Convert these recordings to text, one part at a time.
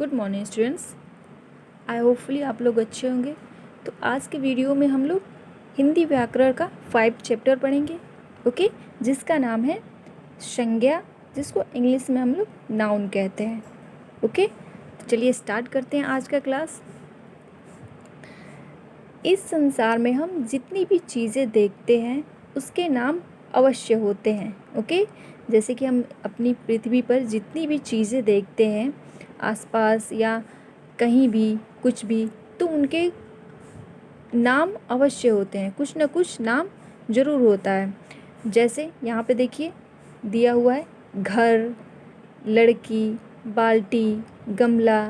Good morning students. आई hopefully आप लोग अच्छे होंगे। तो आज के वीडियो में हम लोग हिंदी व्याकरण का 5 चैप्टर पढ़ेंगे। ओके, जिसका नाम है संज्ञा, जिसको इंग्लिश में हम लोग नाउन कहते हैं। ओके, तो चलिए स्टार्ट करते हैं आज का क्लास। इस संसार में हम जितनी भी चीज़ें देखते हैं उसके नाम अवश्य होते हैं। ओके, जैसे कि हम अपनी पृथ्वी पर जितनी भी चीज़ें देखते हैं आसपास या कहीं भी कुछ भी, तो उनके नाम अवश्य होते हैं, कुछ ना कुछ नाम ज़रूर होता है। जैसे यहाँ पे देखिए दिया हुआ है घर, लड़की, बाल्टी, गमला,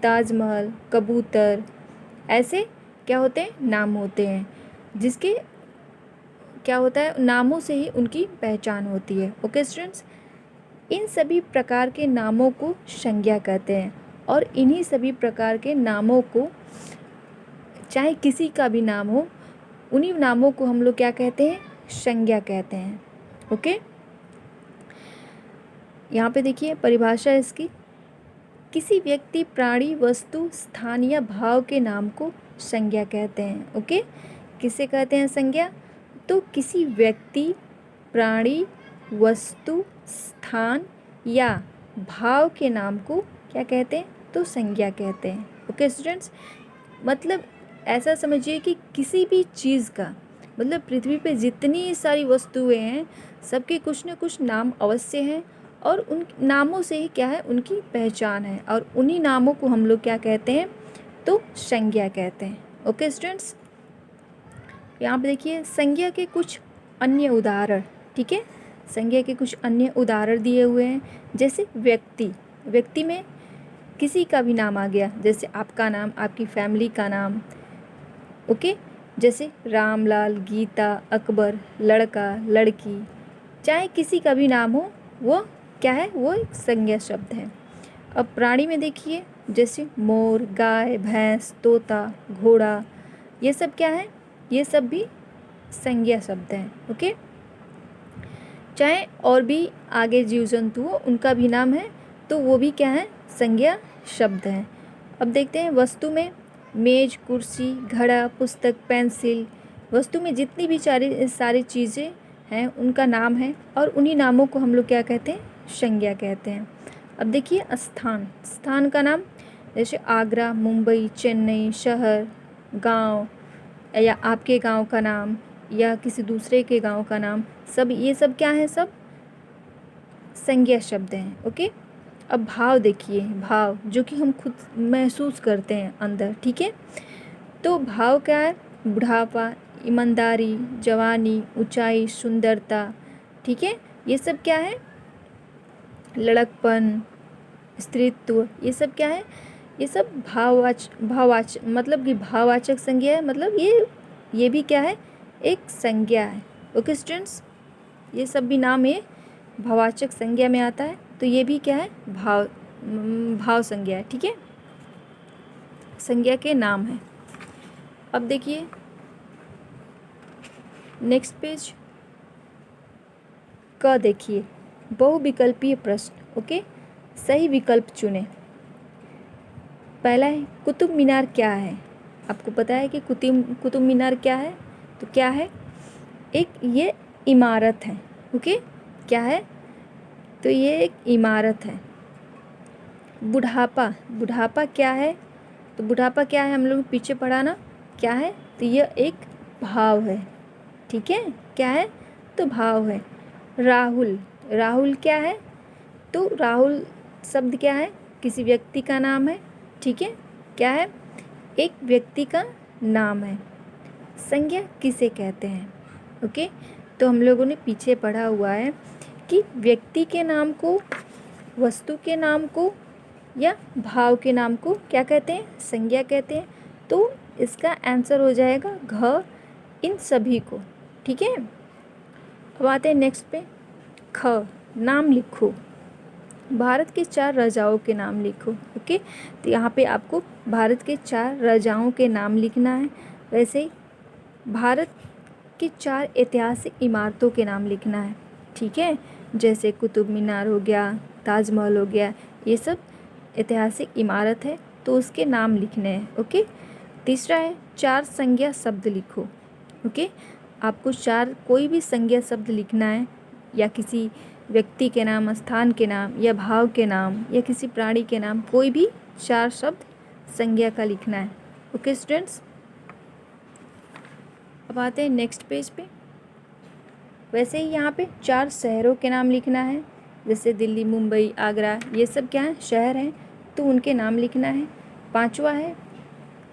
ताजमहल, कबूतर, ऐसे क्या होते हैं, नाम होते हैं, जिसके क्या होता है, नामों से ही उनकी पहचान होती है। ओके स्टूडेंट्स, इन सभी प्रकार के नामों को संज्ञा कहते हैं और इन्हीं सभी प्रकार के नामों को, चाहे किसी का भी नाम हो, उन्हीं नामों को हम लोग क्या कहते हैं, संज्ञा कहते हैं। ओके, यहाँ पे देखिए परिभाषा है इसकी। किसी व्यक्ति, प्राणी, वस्तु, स्थान या भाव के नाम को संज्ञा कहते हैं। ओके, किसे कहते हैं संज्ञा? तो किसी व्यक्ति, प्राणी, वस्तु, स्थान या भाव के नाम को क्या कहते हैं, तो संज्ञा कहते हैं। ओके स्टूडेंट्स, मतलब ऐसा समझिए कि किसी भी चीज़ का, मतलब पृथ्वी पे जितनी सारी वस्तुएं हैं सबके कुछ न कुछ नाम अवश्य हैं और उन नामों से ही क्या है, उनकी पहचान है और उन्हीं नामों को हम लोग क्या कहते हैं, तो संज्ञा कहते हैं। ओके स्टूडेंट्स, यहाँ पे देखिए संज्ञा के कुछ अन्य उदाहरण। ठीक है, संज्ञा के कुछ अन्य उदाहरण दिए हुए हैं। जैसे व्यक्ति, व्यक्ति में किसी का भी नाम आ गया, जैसे आपका नाम, आपकी फैमिली का नाम। ओके, जैसे रामलाल, गीता, अकबर, लड़का, लड़की, चाहे किसी का भी नाम हो, वो क्या है, वो एक संज्ञा शब्द है। अब प्राणी में देखिए, जैसे मोर, गाय, भैंस, तोता, घोड़ा, ये सब क्या है, ये सब भी संज्ञा शब्द हैं। ओके, चाहे और भी आगे जीव जंतु हो, उनका भी नाम है, तो वो भी क्या है, संज्ञा शब्द हैं। अब देखते हैं वस्तु में, मेज, कुर्सी, घड़ा, पुस्तक, पेंसिल, वस्तु में जितनी भी सारी चीज़ें हैं उनका नाम है और उन्हीं नामों को हम लोग क्या कहते हैं, संज्ञा कहते हैं। अब देखिए स्थान, स्थान का नाम जैसे आगरा, मुंबई, चेन्नई, शहर, गांव या आपके गांव का नाम या किसी दूसरे के गांव का नाम, सब ये सब क्या है, सब संज्ञा शब्द हैं। ओके, अब भाव देखिए, भाव जो कि हम खुद महसूस करते हैं अंदर। ठीक है, तो भाव क्या है, बुढ़ापा, ईमानदारी, जवानी, ऊंचाई, सुंदरता। ठीक है, ये सब क्या है, लड़कपन, स्त्रीत्व, ये सब क्या है, ये सब भाववाचक मतलब कि भाववाचक संज्ञा है, मतलब ये भी क्या है, एक संज्ञा है। ओके स्टूडेंट्स, ये सब भी नाम ये भाववाचक संज्ञा में आता है, तो ये भी क्या है, भाव संज्ञा है। ठीक है, संज्ञा के नाम है। अब देखिए नेक्स्ट पेज क देखिए, बहुविकल्पीय प्रश्न। ओके, सही विकल्प चुने। पहला है कुतुब मीनार क्या है? आपको पता है कि कुतुब मीनार क्या है? तो क्या है, एक ये इमारत है। ओके, क्या है, तो ये एक इमारत है। बुढ़ापा, बुढ़ापा क्या है? तो बुढ़ापा क्या है, हम लोग पीछे पढ़ा ना, क्या है, तो यह एक भाव है। ठीक है, क्या है, तो भाव है। राहुल, राहुल क्या है, तो राहुल शब्द क्या है, किसी व्यक्ति का नाम है। ठीक है, क्या है, एक व्यक्ति का नाम है। संज्ञा किसे कहते हैं? ओके, तो हम लोगों ने पीछे पढ़ा हुआ है कि व्यक्ति के नाम को, वस्तु के नाम को या भाव के नाम को क्या कहते हैं, संज्ञा कहते हैं। तो इसका आंसर हो जाएगा घ, इन सभी को। ठीक है, अब आते हैं नेक्स्ट पे। ख, नाम लिखो। भारत के 4 राजाओं के नाम लिखो। ओके, तो यहाँ पे आपको भारत के 4 राजाओं के नाम लिखना है। वैसे ही भारत के 4 ऐतिहासिक इमारतों के नाम लिखना है। ठीक है, जैसे कुतुब मीनार हो गया, ताजमहल हो गया, ये सब ऐतिहासिक इमारत है तो उसके नाम लिखने हैं। ओके। तीसरा है 4 संज्ञा शब्द लिखो। ओके, आपको 4 कोई भी संज्ञा शब्द लिखना है, या किसी व्यक्ति के नाम, स्थान के नाम, या भाव के नाम, या किसी प्राणी के नाम, कोई भी 4 शब्द संज्ञा का लिखना है। ओके स्टूडेंट्स, अब आते हैं नेक्स्ट पेज पे। वैसे ही यहाँ पे 4 शहरों के नाम लिखना है, जैसे दिल्ली, मुंबई, आगरा, ये सब क्या हैं, शहर हैं, तो उनके नाम लिखना है। 5वां है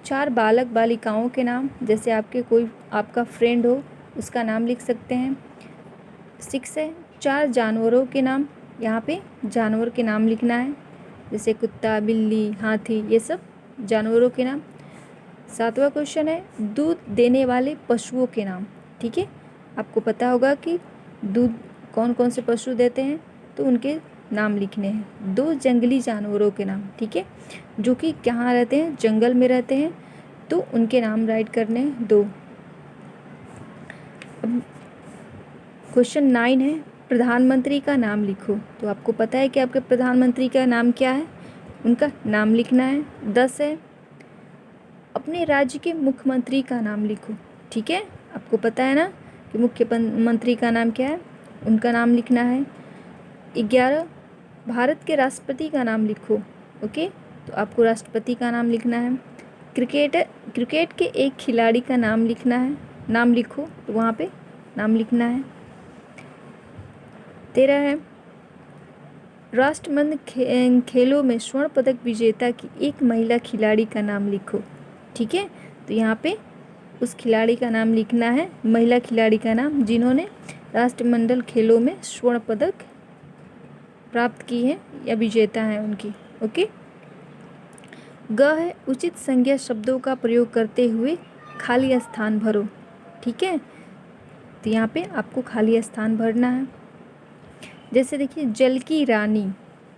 4 बालक बालिकाओं के नाम, जैसे आपके कोई आपका फ्रेंड हो उसका नाम लिख सकते हैं। 6 है 4 जानवरों के नाम, यहाँ पे जानवर के नाम लिखना है, जैसे कुत्ता, बिल्ली, हाथी, ये सब जानवरों के नाम। 7वां क्वेश्चन है दूध देने वाले पशुओं के नाम। ठीक है, आपको पता होगा कि दूध कौन कौन से पशु देते हैं, तो उनके नाम लिखने हैं। 2 जंगली जानवरों के नाम, ठीक है, जो कि कहाँ रहते हैं, जंगल में रहते हैं, तो उनके नाम राइट करने हैं 2। अब क्वेश्चन 9 है प्रधानमंत्री का नाम लिखो। तो आपको पता है कि आपके प्रधानमंत्री का नाम क्या है, उनका नाम लिखना है। 10 है अपने राज्य के मुख्यमंत्री का नाम लिखो। ठीक है, आपको पता है ना कि मुख्यमंत्री का नाम क्या है, उनका नाम लिखना है। 11 भारत के राष्ट्रपति का नाम लिखो। ओके, तो आपको राष्ट्रपति का नाम लिखना है। क्रिकेट के एक खिलाड़ी का नाम लिखना है, नाम लिखो, तो वहाँ पे नाम लिखना है। 13 है राष्ट्रमंडल खेलों में स्वर्ण पदक विजेता की एक महिला खिलाड़ी का नाम लिखो। ठीक है, तो यहाँ पे उस खिलाड़ी का नाम लिखना है, महिला खिलाड़ी का नाम, जिन्होंने राष्ट्रमंडल खेलों में स्वर्ण पदक प्राप्त की है या विजेता है उनकी। ओके। ग है उचित संज्ञा शब्दों का प्रयोग करते हुए खाली स्थान भरो। ठीक है, तो यहाँ पे आपको खाली स्थान भरना है। जैसे देखिए जल की रानी,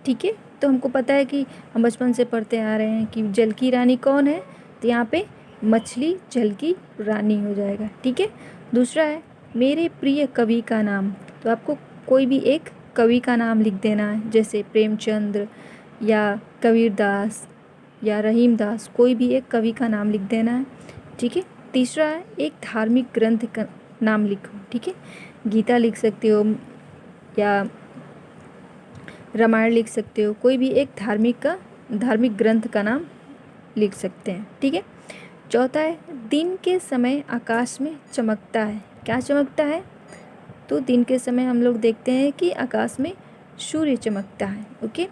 ठीक है, तो हमको पता है कि हम बचपन से पढ़ते आ रहे हैं कि जल की रानी कौन है, तो यहाँ पे मछली जल की रानी हो जाएगा। ठीक है। दूसरा है मेरे प्रिय कवि का नाम, तो आपको कोई भी एक कवि का नाम लिख देना है, जैसे प्रेमचंद्र या कबीरदास या रहीमदास, कोई भी एक कवि का नाम लिख देना है। ठीक है। तीसरा है एक धार्मिक ग्रंथ का नाम लिखो। ठीक है, गीता लिख सकते हो या रामायण लिख सकते हो, कोई भी एक धार्मिक ग्रंथ का नाम लिख सकते हैं। ठीक है। चौथा है दिन के समय आकाश में चमकता है। क्या चमकता है, तो दिन के समय हम लोग देखते हैं कि आकाश में सूर्य चमकता है। ओके।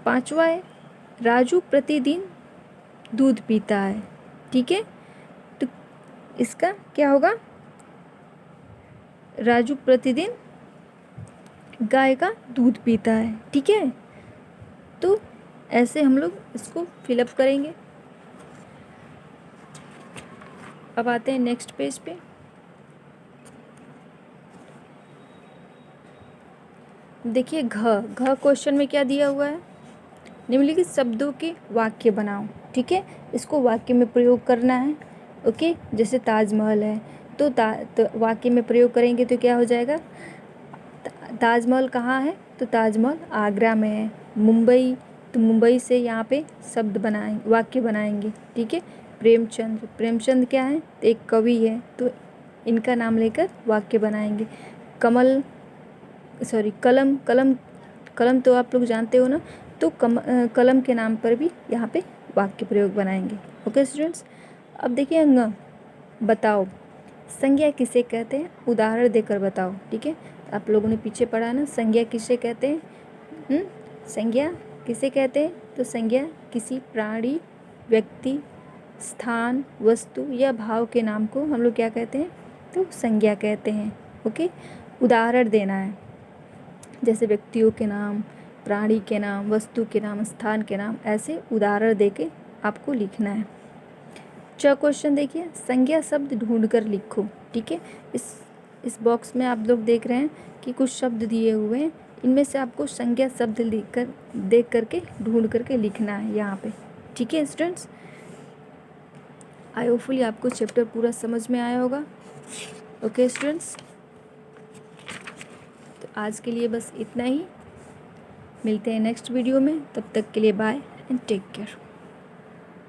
5वां है राजू प्रतिदिन दूध पीता है। ठीक है, तो इसका क्या होगा, राजू प्रतिदिन गाय का दूध पीता है। ठीक है, तो ऐसे हम लोग इसको फिलअप करेंगे। अब आते हैं नेक्स्ट पेज पे। देखिए घ क्वेश्चन में क्या दिया हुआ है, निम्नलिखित शब्दों के वाक्य बनाओ। ठीक है, इसको वाक्य में प्रयोग करना है। ओके, जैसे ताजमहल है, तो वाक्य में प्रयोग करेंगे तो क्या हो जाएगा, ताजमहल कहाँ है, तो ताजमहल आगरा में है। मुंबई, तो मुंबई से यहाँ पे शब्द बनाएंगे, वाक्य बनाएंगे। ठीक है। प्रेमचंद क्या है, तो एक कवि है, तो इनका नाम लेकर वाक्य बनाएंगे। कलम तो आप लोग जानते हो ना, तो कलम के नाम पर भी यहाँ पे वाक्य प्रयोग बनाएंगे। ओके स्टूडेंट्स, अब देखिए अंग बताओ संज्ञा किसे कहते हैं, उदाहरण देकर बताओ। ठीक है, आप लोगों ने पीछे पढ़ा ना संज्ञा किसे कहते हैं। संज्ञा किसे कहते हैं, तो संज्ञा किसी प्राणी, व्यक्ति, स्थान, वस्तु या भाव के नाम को हम लोग क्या कहते हैं, तो संज्ञा कहते हैं। ओके, उदाहरण देना है, जैसे व्यक्तियों के नाम, प्राणी के नाम, वस्तु के नाम, स्थान के नाम, ऐसे उदाहरण देके आपको लिखना है। क्वेश्चन देखिए संज्ञा शब्द ढूंढकर लिखो। ठीक है, इस बॉक्स में आप लोग देख रहे हैं कि कुछ शब्द दिए हुए हैं, इनमें से आपको संज्ञा शब्द देख करके ढूंढ करके लिखना है यहाँ पे। ठीक है स्टूडेंट्स, आई होपफुली आपको चैप्टर पूरा समझ में आया होगा। ओके स्टूडेंट्स, तो आज के लिए बस इतना ही, मिलते हैं नेक्स्ट वीडियो में, तब तक के लिए बाय। And take care.